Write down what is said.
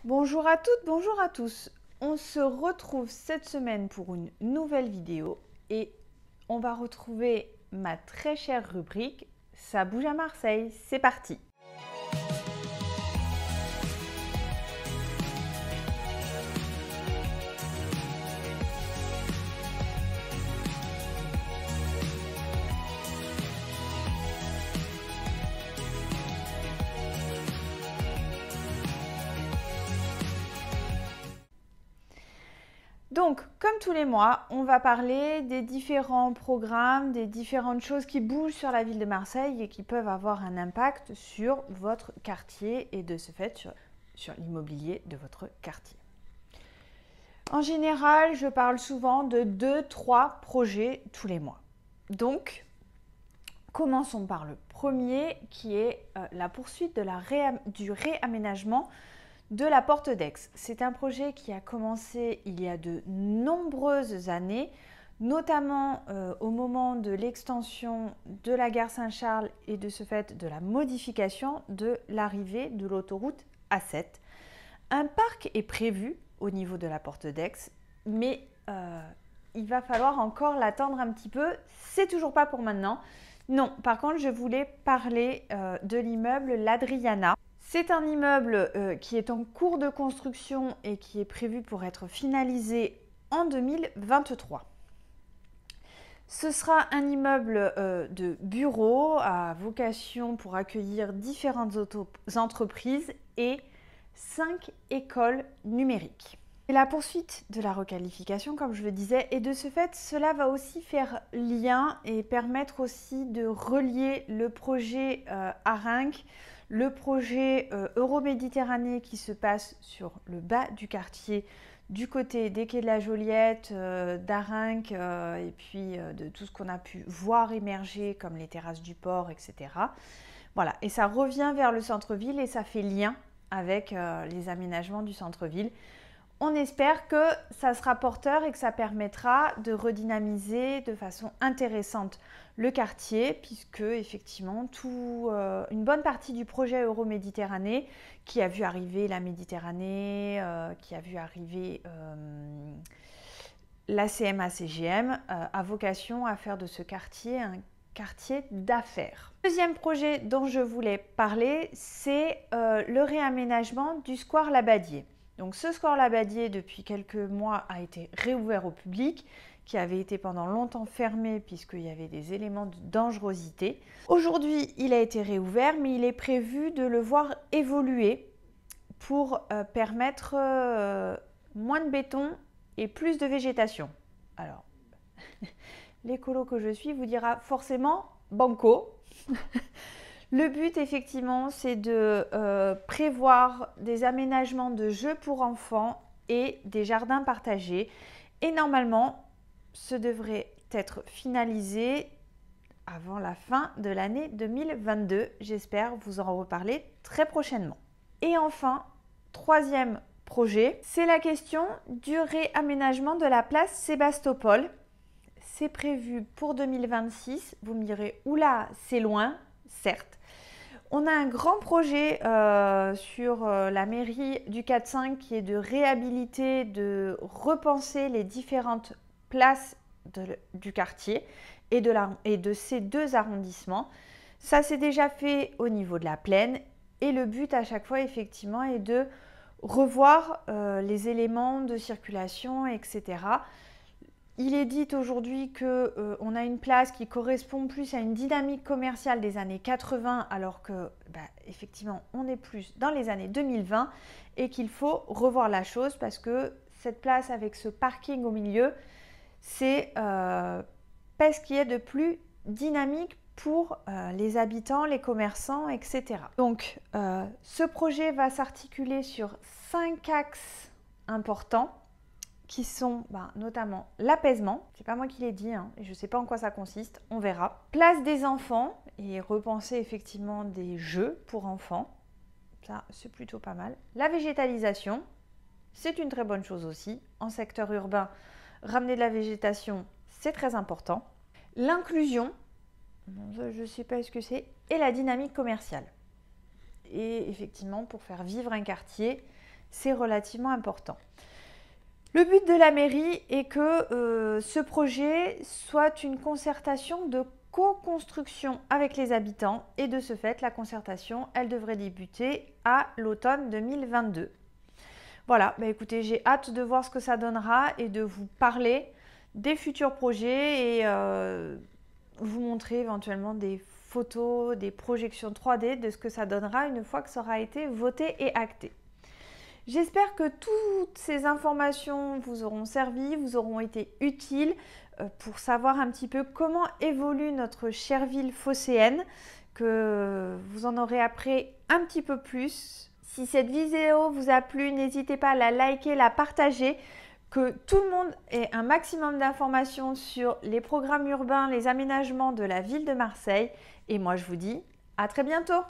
Bonjour à toutes, bonjour à tous. On se retrouve cette semaine pour une nouvelle vidéo et on va retrouver ma très chère rubrique Ça bouge à Marseille. C'est parti! Donc, comme tous les mois, on va parler des différents programmes, des différentes choses qui bougent sur la ville de Marseille et qui peuvent avoir un impact sur votre quartier et de ce fait sur l'immobilier de votre quartier. En général, je parle souvent de 2-3 projets tous les mois. Donc, commençons par le premier qui est la poursuite du réaménagement de la Porte d'Aix. C'est un projet qui a commencé il y a de nombreuses années, notamment au moment de l'extension de la gare Saint-Charles et de ce fait de la modification de l'arrivée de l'autoroute A7. Un parc est prévu au niveau de la Porte d'Aix, mais il va falloir encore l'attendre un petit peu. C'est toujours pas pour maintenant. Non, par contre, je voulais parler de l'immeuble l'Adriana. C'est un immeuble qui est en cours de construction et qui est prévu pour être finalisé en 2023. Ce sera un immeuble de bureaux à vocation pour accueillir différentes entreprises et 5 écoles numériques. Et la poursuite de la requalification, comme je le disais, et de ce fait, cela va aussi faire lien et permettre aussi de relier le projet Arinque, le projet Euroméditerranée qui se passe sur le bas du quartier, du côté des quais de la Joliette, d'Arinque et puis de tout ce qu'on a pu voir émerger comme les terrasses du port, etc. Voilà, et ça revient vers le centre-ville et ça fait lien avec les aménagements du centre-ville. On espère que ça sera porteur et que ça permettra de redynamiser de façon intéressante le quartier, puisque effectivement une bonne partie du projet Euroméditerranée qui a vu arriver la Méditerranée, qui a vu arriver la CMA-CGM, a vocation à faire de ce quartier un quartier d'affaires. Le deuxième projet dont je voulais parler, c'est le réaménagement du square Labadier. Donc ce square Labadier, depuis quelques mois, a été réouvert au public, qui avait été pendant longtemps fermé puisqu'il y avait des éléments de dangerosité. Aujourd'hui, il a été réouvert, mais il est prévu de le voir évoluer pour permettre moins de béton et plus de végétation. Alors, l'écolo que je suis vous dira forcément banco. Le but, effectivement, c'est de prévoir des aménagements de jeux pour enfants et des jardins partagés. Et normalement, ce devrait être finalisé avant la fin de l'année 2022. J'espère vous en reparler très prochainement. Et enfin, troisième projet, c'est la question du réaménagement de la place Sébastopol. C'est prévu pour 2026. Vous me direz, oula, c'est loin, certes. On a un grand projet sur la mairie du 4-5 qui est de réhabiliter, de repenser les différentes places du quartier et de ces deux arrondissements. Ça s'est déjà fait au niveau de la plaine et le but à chaque fois effectivement est de revoir les éléments de circulation, etc. Il est dit aujourd'hui qu'on a une place qui correspond plus à une dynamique commerciale des années 80 alors que effectivement on est plus dans les années 2020 et qu'il faut revoir la chose parce que cette place avec ce parking au milieu, c'est ce qu'il y a de plus dynamique pour les habitants, les commerçants, etc. Donc ce projet va s'articuler sur 5 axes importants qui sont notamment l'apaisement, c'est pas moi qui l'ai dit, et je sais pas en quoi ça consiste, on verra. Place des enfants et repenser effectivement des jeux pour enfants, ça c'est plutôt pas mal. La végétalisation, c'est une très bonne chose aussi. En secteur urbain, ramener de la végétation, c'est très important. L'inclusion, je sais pas ce que c'est, et la dynamique commerciale. Et effectivement, pour faire vivre un quartier, c'est relativement important. Le but de la mairie est que ce projet soit une concertation de co-construction avec les habitants et de ce fait, la concertation, elle devrait débuter à l'automne 2022. Voilà, bah écoutez, j'ai hâte de voir ce que ça donnera et de vous parler des futurs projets et vous montrer éventuellement des photos, des projections 3D de ce que ça donnera une fois que ça aura été voté et acté. J'espère que toutes ces informations vous auront servi, vous auront été utiles pour savoir un petit peu comment évolue notre chère ville phocéenne, que vous en aurez appris un petit peu plus. Si cette vidéo vous a plu, n'hésitez pas à la liker, la partager, que tout le monde ait un maximum d'informations sur les programmes urbains, les aménagements de la ville de Marseille. Et moi, je vous dis à très bientôt!